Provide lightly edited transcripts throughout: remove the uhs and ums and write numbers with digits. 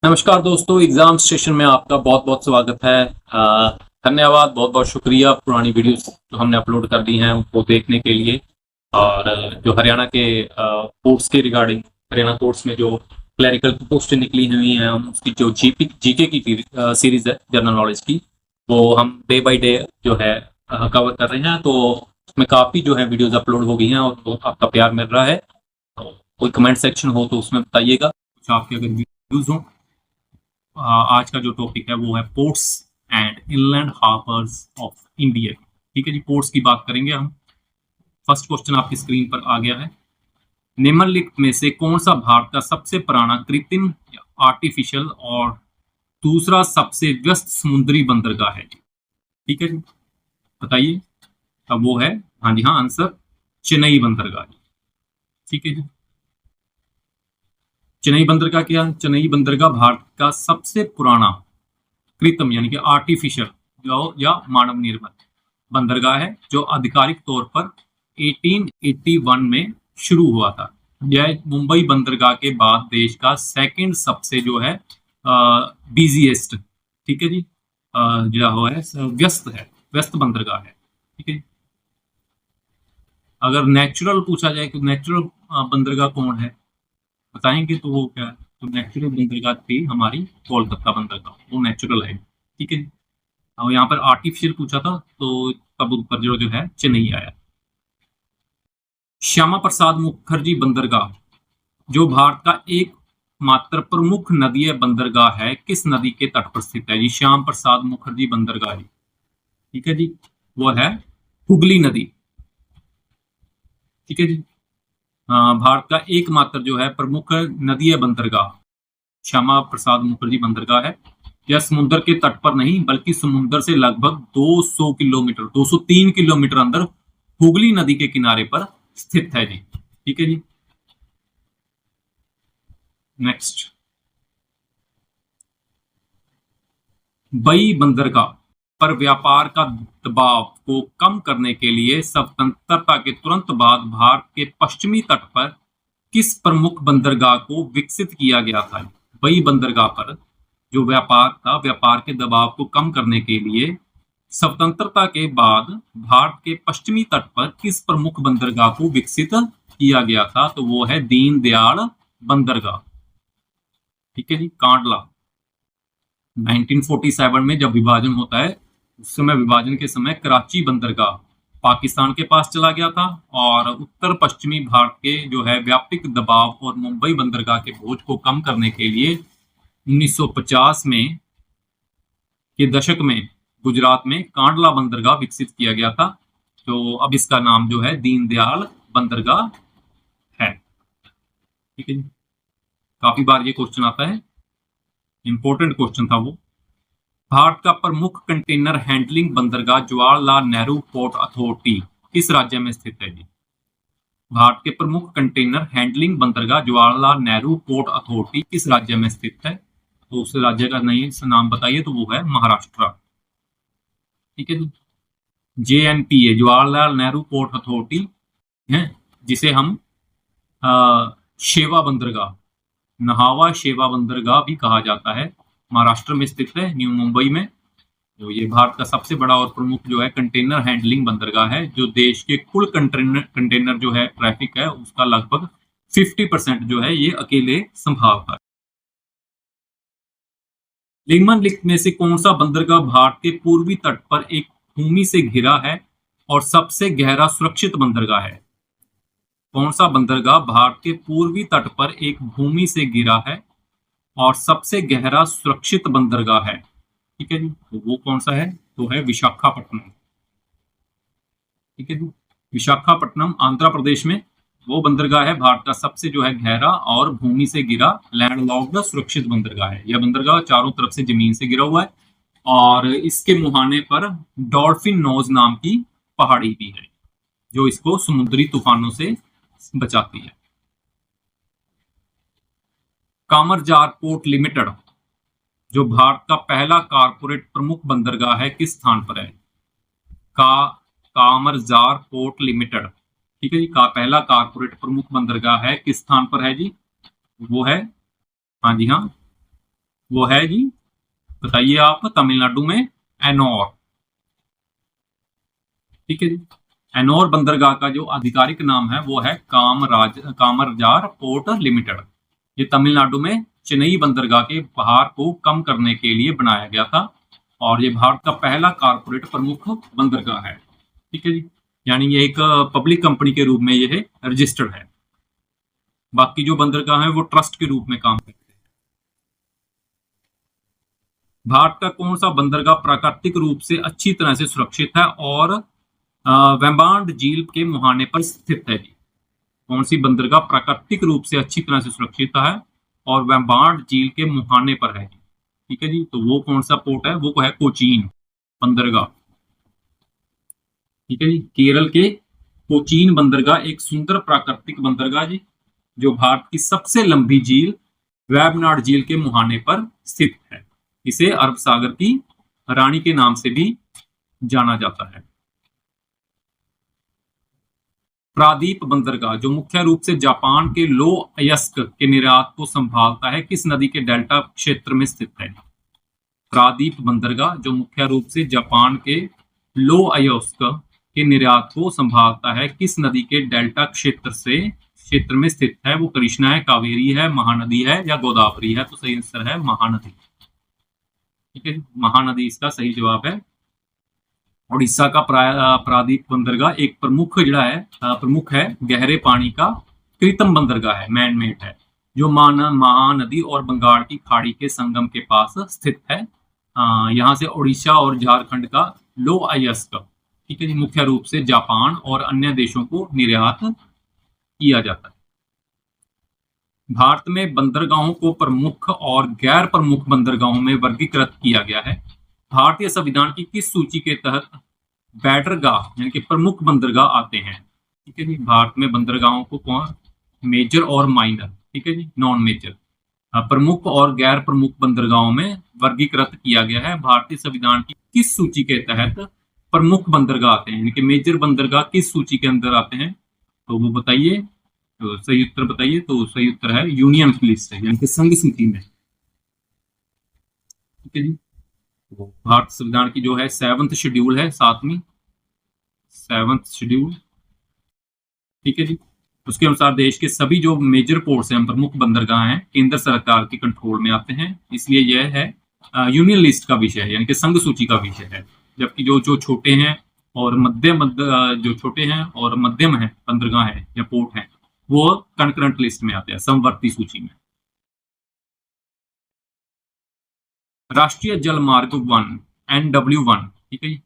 नमस्कार दोस्तों, exam session में आपका बहुत बहुत स्वागत है। धन्यवाद, बहुत बहुत शुक्रिया पुरानी वीडियोस जो हमने अपलोड कर दी हैं उनको देखने के लिए। और जो हरियाणा के कोर्स के रिगार्डिंग हरियाणा कोर्स में जो क्लरिकल की पोस्टें निकली हुई हैं, हम उसकी जो जीके की सीरीज है जनरल नॉलेज की, वो हम डे बाय डे जो है कवर कर रहे हैं। तो उसमें काफ़ी जो है वीडियोस अपलोड हो गई हैं और तो आपका प्यार मिल रहा है। तो कोई कमेंट सेक्शन हो तो उसमें बताइएगा कुछ आपके अगर व्यूज हो। आज का जो टॉपिक है वो है ports and inland harbours of India. ठीक है जी, पोर्ट्स की बात करेंगे हम। फर्स्ट क्वेश्चन आपकी स्क्रीन पर आ गया है। निम्नलिखित में से कौन सा भारत का सबसे पुराना कृत्रिम आर्टिफिशियल और दूसरा सबसे व्यस्त समुद्री बंदरगाह है? ठीक है जी, बताइए। अब वो है, हाँ जी हाँ, आंसर चेन्नई बंदरगाह। ठीक है जी, चेन्नई बंदरगाह क्या? चेन्नई बंदरगाह भारत का सबसे पुराना कृत्रिम यानी कि आर्टिफिशियल जो या मानव निर्मित बंदरगाह है, जो आधिकारिक तौर पर 1881 में शुरू हुआ था। यह मुंबई बंदरगाह के बाद देश का सेकंड सबसे जो है बिजीएस्ट, ठीक है जी, जो है व्यस्त बंदरगाह है। ठीक है, अगर नेचुरल पूछा जाए कि नेचुरल बंदरगाह कौन है, बताएंगे तो वो क्या है? तो नेचुरल बंदरगाह थी हमारी कोलकाता बंदरगाह, वो नेचुरल है। ठीक है, और यहाँ पर आर्टिफिशियल पूछा था तो तब ऊपर जो है चेन्नई आया। श्यामा प्रसाद मुखर्जी बंदरगाह जो भारत का एक मात्र प्रमुख नदीय बंदरगाह है, किस नदी के तट पर स्थित है जी? श्याम प्रसाद मुखर्जी बंदरगाह जी, ठीक है जी, वो है हुगली नदी। ठीक है जी, भारत का एकमात्र जो है प्रमुख नदीय बंदरगाह श्यामा प्रसाद मुखर्जी बंदरगाह है। यह समुद्र के तट पर नहीं बल्कि समुद्र से लगभग 200 किलोमीटर 203 किलोमीटर अंदर हुगली नदी के किनारे पर स्थित है जी। ठीक है जी, नेक्स्ट। बई बंदरगाह पर व्यापार का दबाव को कम करने के लिए स्वतंत्रता के तुरंत बाद भारत के पश्चिमी तट पर किस प्रमुख बंदरगाह को विकसित किया गया था? बई बंदरगाह पर जो व्यापार के दबाव को कम करने के लिए स्वतंत्रता के बाद भारत के पश्चिमी तट पर किस प्रमुख बंदरगाह को विकसित किया गया था? तो वो है दीनदयाल बंदरगाह। ठीक है जी, कांडला। 1947 में जब विभाजन होता है, उस समय विभाजन के समय कराची बंदरगाह पाकिस्तान के पास चला गया था और उत्तर पश्चिमी भारत के जो है व्यापक दबाव और मुंबई बंदरगाह के बोझ को कम करने के लिए 1950 में के दशक में गुजरात में कांडला बंदरगाह विकसित किया गया था। तो अब इसका नाम जो है दीनदयाल बंदरगाह है। ठीक है जी, काफी बार ये क्वेश्चन आता है, इंपॉर्टेंट क्वेश्चन था वो। भारत का प्रमुख कंटेनर हैंडलिंग बंदरगाह जवाहरलाल नेहरू पोर्ट अथॉरिटी किस राज्य में स्थित है जी? भारत के प्रमुख कंटेनर हैंडलिंग बंदरगाह जवाहरलाल नेहरू पोर्ट अथॉरिटी किस राज्य में स्थित है? तो उस राज्य का नहीं नाम बताइए, तो वो है महाराष्ट्र। ठीक है जी, JNPA Jawaharlal Nehru port authority है, जिसे हम शेवा बंदरगाह, नहावा शेवा बंदरगाह भी कहा जाता है, महाराष्ट्र में स्थित है, न्यू मुंबई में। तो ये भारत का सबसे बड़ा और प्रमुख जो है कंटेनर हैंडलिंग बंदरगाह है, जो देश के कुल कंटेनर जो है ट्रैफिक है उसका लगभग 50% जो है ये अकेले संभालता है। निम्नलिखित में से कौन सा बंदरगाह भारत के पूर्वी तट पर एक भूमि से घिरा है और सबसे गहरा सुरक्षित बंदरगाह है? कौन सा बंदरगाह भारत के पूर्वी तट पर एक भूमि से घिरा है और सबसे गहरा सुरक्षित बंदरगाह है? ठीक है जी, तो वो कौन सा है? तो है विशाखापट्टनम। ठीक है जी, विशाखापट्टनम आंध्र प्रदेश में वो बंदरगाह है भारत का सबसे जो है गहरा और भूमि से गिरा लैंडलॉक्ड सुरक्षित बंदरगाह है। यह बंदरगाह चारों तरफ से जमीन से गिरा हुआ है और इसके मुहाने पर डॉल्फिन नोज नाम की पहाड़ी भी है, जो इसको समुद्री तूफानों से बचाती है। कामरजार पोर्ट लिमिटेड जो भारत का पहला कारपोरेट प्रमुख बंदरगाह है किस स्थान पर है? का कामरजार पोर्ट लिमिटेड, ठीक है जी, का पहला कारपोरेट प्रमुख बंदरगाह है किस स्थान पर है जी? वो है, हाँ जी हाँ, वो है जी, बताइए आप, तमिलनाडु में एनोर। ठीक है जी। एनोर बंदरगाह का जो आधिकारिक नाम है वो है कामरजार पोर्ट लिमिटेड। ये तमिलनाडु में चेन्नई बंदरगाह के भार को कम करने के लिए बनाया गया था, और ये भारत का पहला कारपोरेट प्रमुख बंदरगाह है। ठीक है जी। यानी ये एक पब्लिक कंपनी के रूप में ये है रजिस्टर्ड है। बाकी जो बंदरगाह है वो ट्रस्ट के रूप में काम करते हैं। भारत का कौन सा बंदरगाह प्राकृतिक रूप से अच्छी तरह से सुरक्षित है और वेम्बांड झील के मुहाने पर स्थित है जी? कौन सी बंदरगाह प्राकृतिक रूप से अच्छी तरह से सुरक्षित है और वेम्बांड झील के मुहाने पर है? ठीक है जी। तो वो कौन सा पोर्ट है? वो है कोचीन बंदरगाह। ठीक है जी। केरल के कोचीन बंदरगाह एक सुंदर प्राकृतिक बंदरगाह जी, जो भारत की सबसे लंबी झील वेबनाड झील के मुहाने पर स्थित है। इसे अरब सागर की रानी के नाम से भी जाना जाता है। प्रादीप बंदरगाह, जो मुख्य रूप से जापान के लो अयस्क के निर्यात को संभालता है, किस नदी के डेल्टा क्षेत्र में स्थित है? प्रादीप बंदरगाह, जो मुख्य रूप से जापान के लो अयस्क के निर्यात को संभालता है, किस नदी के डेल्टा क्षेत्र में स्थित है? वो कृष्णा है, कावेरी है, महानदी है या गोदावरी है? तो सही आंसर है महानदी। ठीक है, महानदी इसका सही जवाब है। उड़ीसा का प्रादीप बंदरगाह एक प्रमुख है गहरे पानी का कृत्रिम बंदरगाह है, मैनमेड है, जो महानदी और बंगाल की खाड़ी के संगम के पास स्थित है। यहाँ से उड़ीसा और झारखंड का लो अयस्क, ठीक है जी, मुख्य रूप से जापान और अन्य देशों को निर्यात किया जाता है। भारत में बंदरगाहों को प्रमुख और गैर प्रमुख बंदरगाहों में वर्गीकृत किया गया है। भारतीय संविधान की किस सूची के तहत बैटरगाह यानी कि प्रमुख बंदरगाह आते हैं? ठीक है जी। भारत में बंदरगाहों को कौन, मेजर और माइनर, ठीक है जी, नॉन मेजर, प्रमुख और गैर प्रमुख बंदरगाहों में वर्गीकृत किया गया है। भारतीय संविधान की किस सूची के तहत प्रमुख बंदरगाह आते हैं, यानी कि मेजर बंदरगाह किस सूची के अंदर आते हैं? तो वो बताइए, तो सही उत्तर बताइए। तो सही उत्तर है यूनियन लिस्ट है, यानी कि संघ सूची में। ठीक है जी। तो भारत संविधान की जो है 7th शेड्यूल है, 7th शेड्यूल। ठीक है जी। उसके अनुसार देश के सभी जो मेजर पोर्ट्स हैं, प्रमुख बंदरगाह हैं, केंद्र सरकार के कंट्रोल में आते हैं, इसलिए यह है यूनियन लिस्ट का विषय है, यानी कि संघ सूची का विषय है। जबकि जो जो छोटे हैं और जो छोटे हैं और मध्यम है बंदरगाह है या पोर्ट हैं, वो कंकरेंट लिस्ट में आते हैं, समवर्ती सूची में। राष्ट्रीय जल मार्ग 1 NW1, ठीक है,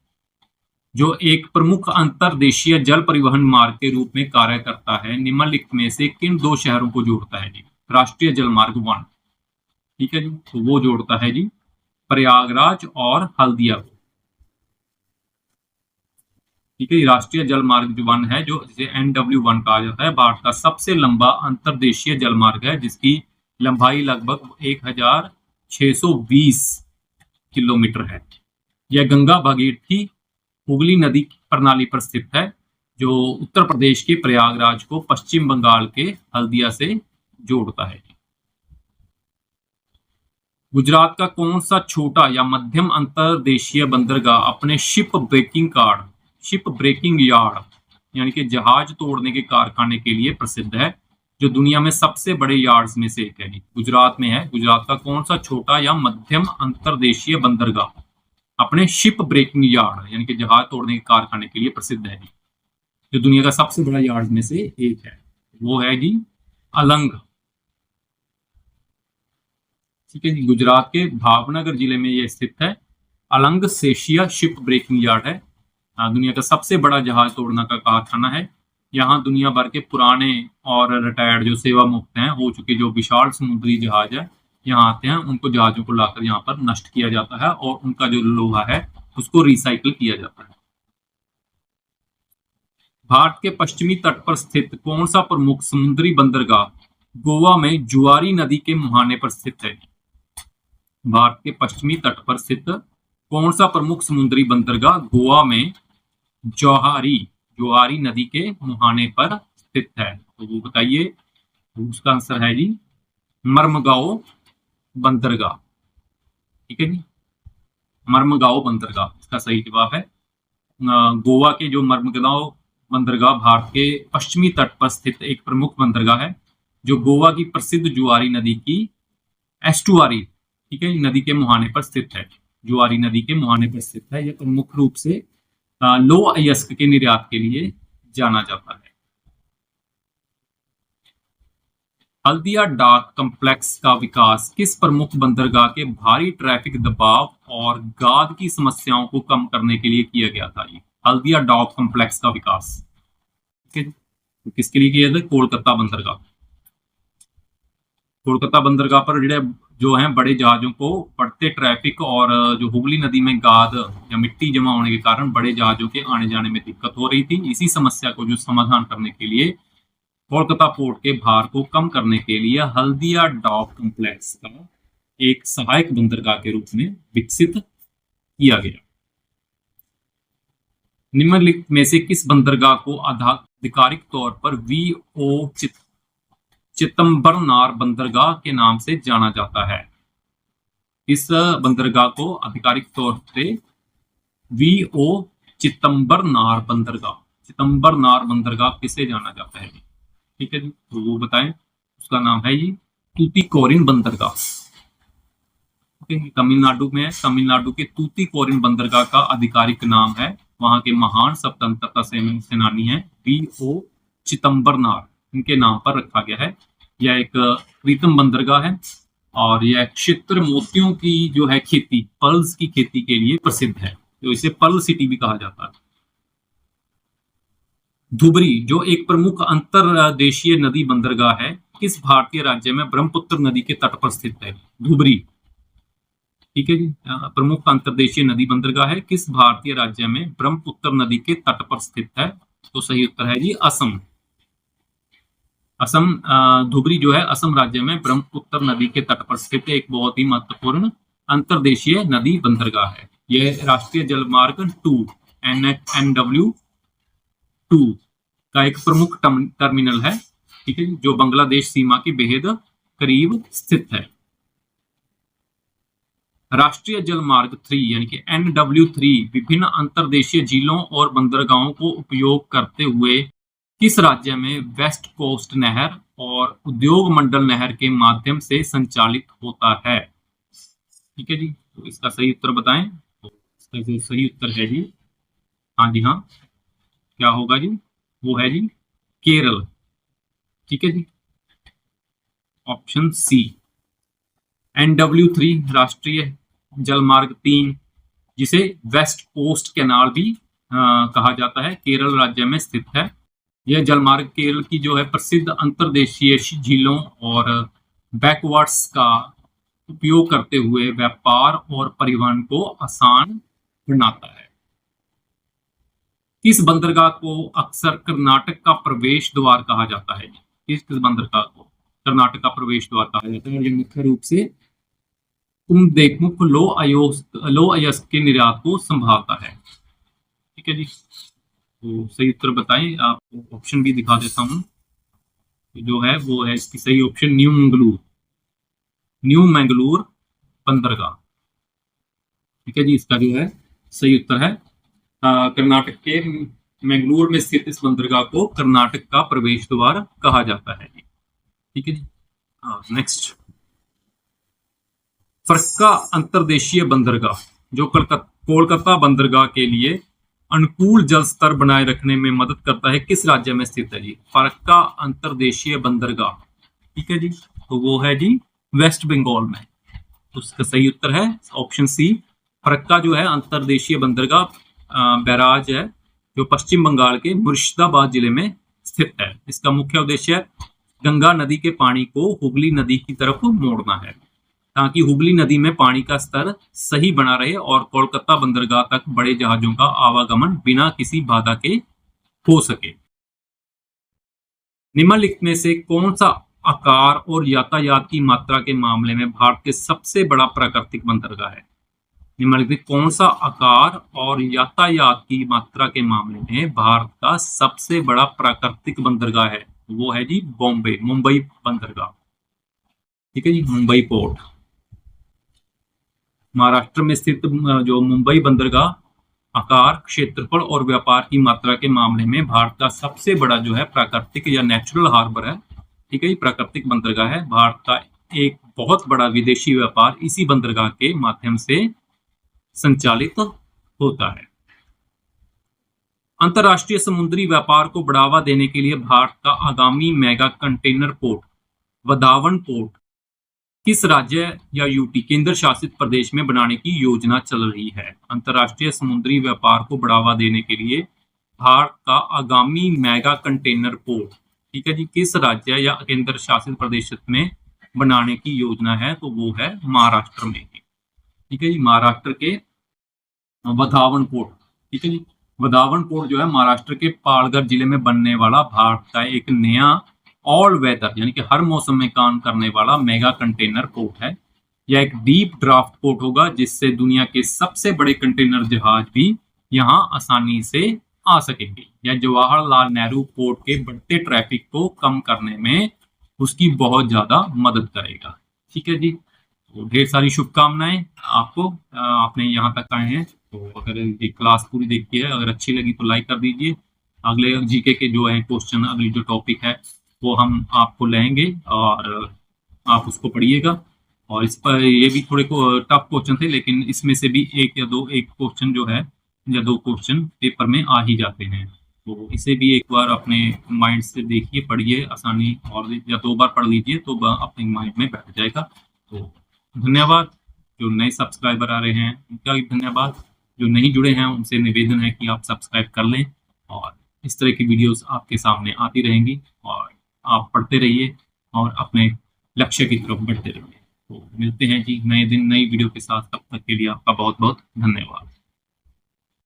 जो एक प्रमुख अंतरदेशीय जल परिवहन मार्ग के रूप में कार्य करता है, निम्नलिखित में से किन दो शहरों को जोड़ता है जी? राष्ट्रीय जल मार्ग 1, ठीक है जी, तो वो जोड़ता है जी प्रयागराज और हल्दिया को। ठीक है, राष्ट्रीय जल मार्ग जो 1 है, जो जिसे NW1 कहा जाता है, भारत का सबसे लंबा अंतरदेशीय जल मार्ग है, जिसकी लंबाई लगभग 1620 किलोमीटर है। यह गंगा भागीरथी हुगली नदी प्रणाली पर स्थित है, जो उत्तर प्रदेश के प्रयागराज को पश्चिम बंगाल के हल्दिया से जोड़ता है। गुजरात का कौन सा छोटा या मध्यम अंतरदेशीय बंदरगाह अपने शिप ब्रेकिंग यार्ड यानी कि जहाज तोड़ने के कारखाने के लिए प्रसिद्ध है, जो दुनिया में सबसे बड़े यार्ड्स में से एक है? गुजरात में है। गुजरात का कौन सा छोटा या मध्यम अंतरदेशीय बंदरगाह अपने शिप ब्रेकिंग यार्ड यानी कि जहाज तोड़ने के कारखाने के लिए प्रसिद्ध है, जो दुनिया का सबसे बड़ा यार्ड में से एक है? वो है जी अलंग। ठीक है जी। गुजरात के भावनगर जिले में यह स्थित है। Alang Seshiah ship breaking yard है, दुनिया का सबसे बड़ा जहाज तोड़ना का कारखाना है। यहाँ दुनिया भर के पुराने और रिटायर्ड जो सेवा मुक्त हैं हो चुके जो विशाल समुद्री जहाज है यहाँ आते हैं, उनको जहाजों को लाकर यहाँ पर नष्ट किया जाता है और उनका जो लोहा है उसको रिसाइकिल किया जाता है। भारत के पश्चिमी तट पर स्थित कौन सा प्रमुख समुद्री बंदरगाह गोवा में जुआरी नदी के मुहाने पर स्थित है? भारत के पश्चिमी तट पर स्थित कौन सा प्रमुख समुद्री बंदरगाह गोवा में जुआरी नदी के मुहाने पर स्थित है? तो वो बताइए। उसका आंसर है जी मर्मगांव बंदरगाह। ठीक है जी। मर्मगांव बंदरगाह इसका सही जवाब है। गोवा के जो मर्मगांव बंदरगाह भारत के पश्चिमी तट पर स्थित एक प्रमुख बंदरगाह है, जो गोवा की प्रसिद्ध जुआरी नदी की एस्टुआरी, ठीक है, नदी के मुहाने पर स्थित है। जुआरी नदी के मुहाने पर स्थित है। यह प्रमुख रूप से लौह अयस्क के निर्यात के लिए जाना जाता है। हल्दिया डाक कॉम्प्लेक्स का विकास किस प्रमुख बंदरगाह के भारी ट्रैफिक दबाव और गाद की समस्याओं को कम करने के लिए किया गया था? ये हल्दिया डाक कॉम्प्लेक्स का विकास, ठीक है, तो किसके लिए किया था? कोलकाता बंदरगाह। कोलकाता बंदरगाह पर जो है बड़े जहाजों को बढ़ते ट्रैफिक और जो हुगली नदी में गाद या मिट्टी जमा होने के कारण बड़े जहाजों के आने जाने में दिक्कत हो रही थी। इसी समस्या को जो समाधान करने के लिए कोलकाता पोर्ट के भार को कम करने के लिए हल्दिया डॉक कॉम्प्लेक्स का एक सहायक बंदरगाह के रूप में विकसित किया गया। निम्नलिखित में से किस बंदरगाह को आधिकारिक तौर पर वीओ चिदंबरनार बंदरगाह के नाम से जाना जाता है? इस बंदरगाह को आधिकारिक तौर पे वीओ चिदंबरनार बंदरगाह किसे जाना जाता है? ठीक है जी, तो वो बताएं। उसका नाम है जी तूतीकोरिन बंदरगाह। तमिलनाडु में है। तमिलनाडु के तूतीकोरिन बंदरगाह का आधिकारिक नाम है, वहां के महान स्वतंत्रता सेनानी हैं वीओ चिदंबरनार, इनके नाम पर रखा गया है। यह एक कृत्रिम बंदरगाह है और यह क्षेत्र मोतियों की जो है खेती, पर्ल्स की खेती के लिए प्रसिद्ध है, तो इसे पर्ल सिटी भी कहा जाता है। धुबरी जो एक प्रमुख अंतरदेशीय नदी बंदरगाह है, किस भारतीय राज्य में ब्रह्मपुत्र नदी के तट पर स्थित है? धुबरी, ठीक है जी, प्रमुख अंतरदेशीय नदी बंदरगाह है, किस भारतीय राज्य में ब्रह्मपुत्र नदी के तट पर स्थित है? तो सही उत्तर है जी असम। असम, धुबरी जो है असम राज्य में ब्रह्मपुत्र नदी के तट पर स्थित एक बहुत ही महत्वपूर्ण अंतरदेशीय नदी बंदरगाह है। यह राष्ट्रीय जलमार्ग 2 NW2 का एक प्रमुख टर्मिनल है, ठीक है, जो बांग्लादेश सीमा के बेहद करीब स्थित है। राष्ट्रीय जलमार्ग 3 यानी कि NW3 विभिन्न अंतरदेशीय झीलों और बंदरगाहों को उपयोग करते हुए किस राज्य में वेस्ट कोस्ट नहर और उद्योग मंडल नहर के माध्यम से संचालित होता है? ठीक है जी, तो इसका सही उत्तर बताएं। तो इसका जो सही उत्तर है जी, हाँ जी हाँ, क्या होगा जी? वो है जी केरल। ठीक है जी, ऑप्शन सी। NW3 राष्ट्रीय जलमार्ग 3, जिसे वेस्ट कोस्ट कैनाल भी कहा जाता है, केरल राज्य में स्थित है। यह जलमार्ग केरल की जो है प्रसिद्ध अंतरदेशीय झीलों और बैकवाटर्स का उपयोग करते हुए व्यापार और परिवहन को आसान बनाता है। किस बंदरगाह को अक्सर कर्नाटक का प्रवेश द्वार कहा जाता है? किस बंदरगाह को कर्नाटक का प्रवेश द्वार कहा जाता है? और ये मुख्य रूप से कुमदेमुख लौह अयस्क के निर्यात को संभालता है। ठीक है जी, तो सही उत्तर बताएं। आपको ऑप्शन भी दिखा देता हूं, जो है वो है इसकी सही ऑप्शन न्यू मैंगलोर बंदरगाह। ठीक है जी, इसका जो है सही उत्तर है कर्नाटक के मैंगलोर में स्थित इस बंदरगाह को कर्नाटक का प्रवेश द्वार कहा जाता है। ठीक है जी, नेक्स्ट। फरक्का अंतरदेशीय बंदरगाह जो कोलकाता बंदरगाह के लिए अनुकूल जल स्तर बनाए रखने में मदद करता है, किस राज्य में स्थित है जी? फरक्का अंतरदेशीय बंदरगाह, ठीक है जी, तो वो है जी वेस्ट बंगाल में। तो उसका सही उत्तर है ऑप्शन सी। फरक्का जो है अंतरदेशीय बंदरगाह बैराज है, जो पश्चिम बंगाल के मुर्शिदाबाद जिले में स्थित है। इसका मुख्य उद्देश्य गंगा नदी के पानी को हुगली नदी की तरफ मोड़ना है, ताकि हुगली नदी में पानी का स्तर सही बना रहे और कोलकाता बंदरगाह तक बड़े जहाजों का आवागमन बिना किसी बाधा के हो सके। निम्नलिखित में से कौन सा आकार और यातायात की मात्रा के मामले में भारत के सबसे बड़ा प्राकृतिक बंदरगाह है? निम्नलिखित कौन सा आकार और यातायात की मात्रा के मामले में भारत का सबसे बड़ा प्राकृतिक बंदरगाह है? वो है जी मुंबई बंदरगाह। ठीक है जी, मुंबई पोर्ट। महाराष्ट्र में स्थित जो मुंबई बंदरगाह आकार, क्षेत्रफल और व्यापार की मात्रा के मामले में भारत का सबसे बड़ा जो है प्राकृतिक या नेचुरल हार्बर है। ठीक है, ये प्राकृतिक बंदरगाह है। भारत का एक बहुत बड़ा विदेशी व्यापार इसी बंदरगाह के माध्यम से संचालित होता है। अंतर्राष्ट्रीय समुद्री व्यापार को बढ़ावा देने के लिए भारत का आगामी mega container port Wadhawan port किस राज्य या यूटी केंद्र शासित प्रदेश में बनाने की योजना चल रही है? अंतर्राष्ट्रीय समुद्री व्यापार को बढ़ावा देने के लिए भारत का आगामी मेगा कंटेनर पोर्ट, ठीक है जी, किस राज्य या केंद्र शासित प्रदेश में बनाने की योजना है? तो वो है महाराष्ट्र में ही। ठीक है जी, महाराष्ट्र के वधावन पोर्ट। ठीक है जी, वधावन पोर्ट जो है महाराष्ट्र के पालघर जिले में बनने वाला भारत का एक नया ऑल वेदर यानी कि हर मौसम में काम करने वाला मेगा कंटेनर पोर्ट है। यह एक डीप ड्राफ्ट पोर्ट होगा जिससे दुनिया के सबसे बड़े कंटेनर जहाज भी यहां आसानी से आ सकेंगे। यह जवाहरलाल नेहरू पोर्ट के बढ़ते ट्रैफिक को कम करने में उसकी बहुत ज्यादा मदद करेगा। ठीक है जी, तो ढेर सारी शुभकामनाएं आपको। आपने यहाँ तक आए हैं तो अगर ये क्लास पूरी देखी है, अगर अच्छी लगी तो लाइक कर दीजिए। अगले जीके के जो है क्वेश्चन, अगली जो टॉपिक है वो हम आपको लेंगे और आप उसको पढ़िएगा। और इस पर ये भी थोड़े टफ क्वेश्चन थे, लेकिन इसमें से भी एक क्वेश्चन जो है या दो क्वेश्चन पेपर में आ ही जाते हैं। तो इसे भी एक बार अपने माइंड से देखिए, पढ़िए आसानी, और या दो बार पढ़ लीजिए तो अपने माइंड में बैठ जाएगा। तो धन्यवाद। जो नए सब्सक्राइबर आ रहे हैं उनका भी धन्यवाद। जो नहीं जुड़े हैं उनसे निवेदन है कि आप सब्सक्राइब कर लें और इस तरह की वीडियोस आपके सामने आती रहेंगी और आप पढ़ते रहिए और अपने लक्ष्य की तरफ बढ़ते रहिए। तो मिलते हैं जी नए दिन नई वीडियो के साथ, तब तक के लिए आपका बहुत बहुत धन्यवाद।